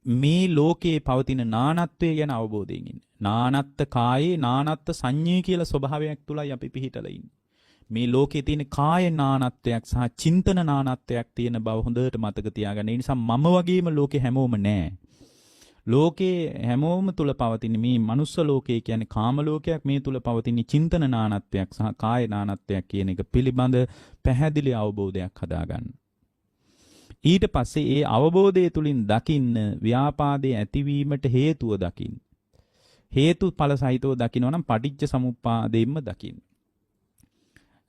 මේ ලෝකයේ පවතින නානත්වය ගැන අවබෝධයෙන් ඉන්න. නානත්ත් කායේ නානත්ත් සංඤේ කියලා ස්වභාවයක් තුලයි අපි පිහිටලා ඉන්නේ. මේ ලෝකයේ තියෙන කාය නානත්වයක් සහ චින්තන නානත්වයක් තියෙන බව හොඳට මතක තියාගන්න. ඒ නිසා මම වගේම ලෝකේ හැමෝම නැහැ. ලෝකේ හැමෝම තුල පවතින මේ මනුස්ස ලෝකය කියන්නේ කාම ලෝකයක්. මේ තුල පවතින චින්තන නානත්වයක් සහ කාය නානත්වයක් කියන එක පිළිබඳ පැහැදිලි අවබෝධයක් හදාගන්න. ඊට පස්සේ ඒ අවබෝධය තුලින් දකින්න ව්‍යාපාදයේ ඇතිවීමට හේතුව දකින්න. හේතුඵල සහිතව දකිනවා නම් පටිච්ච සමුප්පාදයෙන්ම දකින්න.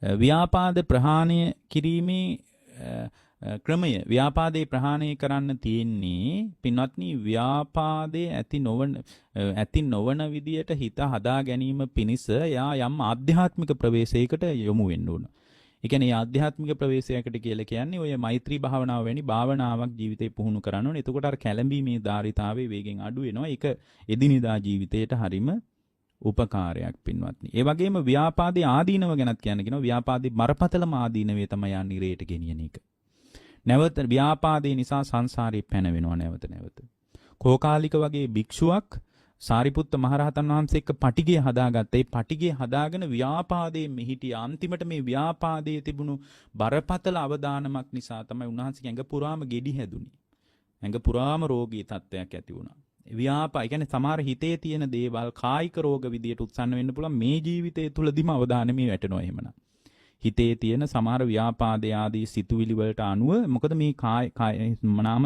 ව්‍යාපාද ප්‍රහාණය කිරීමේ ක්‍රමය ව්‍යාපාදේ ප්‍රහාණය කරන්න තියෙන්නේ පින්වත්නි ව්‍යාපාදේ ඇති නොවන විදියට හිත හදා ගැනීම පිණිස යා යම් ආධ්‍යාත්මික ප්‍රවේශයකට යොමු වෙන්න ඕන. ඒ කියන්නේ ආධ්‍යාත්මික ප්‍රවේශයකට කියලා කියන්නේ ඔය මෛත්‍රී භාවනාව වැනි භාවනාවක් ජීවිතේ පුහුණු කරන්න ඕනේ. එතකොට අර කැළඹීමේ ධාරිතාවයේ වේගෙන් අඩු වෙනවා. ඒක එදිනෙදා ජීවිතයට හරීම උපකාරයක් පින්වත්නි. ඒ වගේම ව්‍යාපාදේ ආදීනව ගැනත් කියනවා. ව්‍යාපාදේ බරපතලම ආදීනවේ තමයි යන්නේ නිරේට ගෙනියන එක. නැවත ව්‍යාපාදේ නිසා සංසාරේ පැනවෙනවා නැවත නැවත. කෝකාලික වගේ භික්ෂුවක් සාරිපුත්ත මහරහතන් වහන්සේ එක්ක පටිගය හදාගත්තා. ඒ පටිගය හදාගෙන ව්‍යාපාදයේ මෙහිටි අන්තිමට මේ ව්‍යාපාදයේ තිබුණු බරපතල අවදානමක් නිසා තමයි උන්වහන්සේ ඇඟ පුරාම ගෙඩි හැදුනේ. ඇඟ පුරාම රෝගී තත්ත්වයක් ඇති වුණා. ඒ කියන්නේ සමහර හිතේ තියෙන දේවල් කායික රෝග විදියට උත්සන්න වෙන්න පුළුවන්. මේ ජීවිතය තුලදීම අවදානමේ වැටෙනවා එහෙමනම්. හිතේ තියෙන සමහර ව්‍යාපාදයේ ආදී සිතුවිලි වලට අනුව මොකද මේ කාය නාම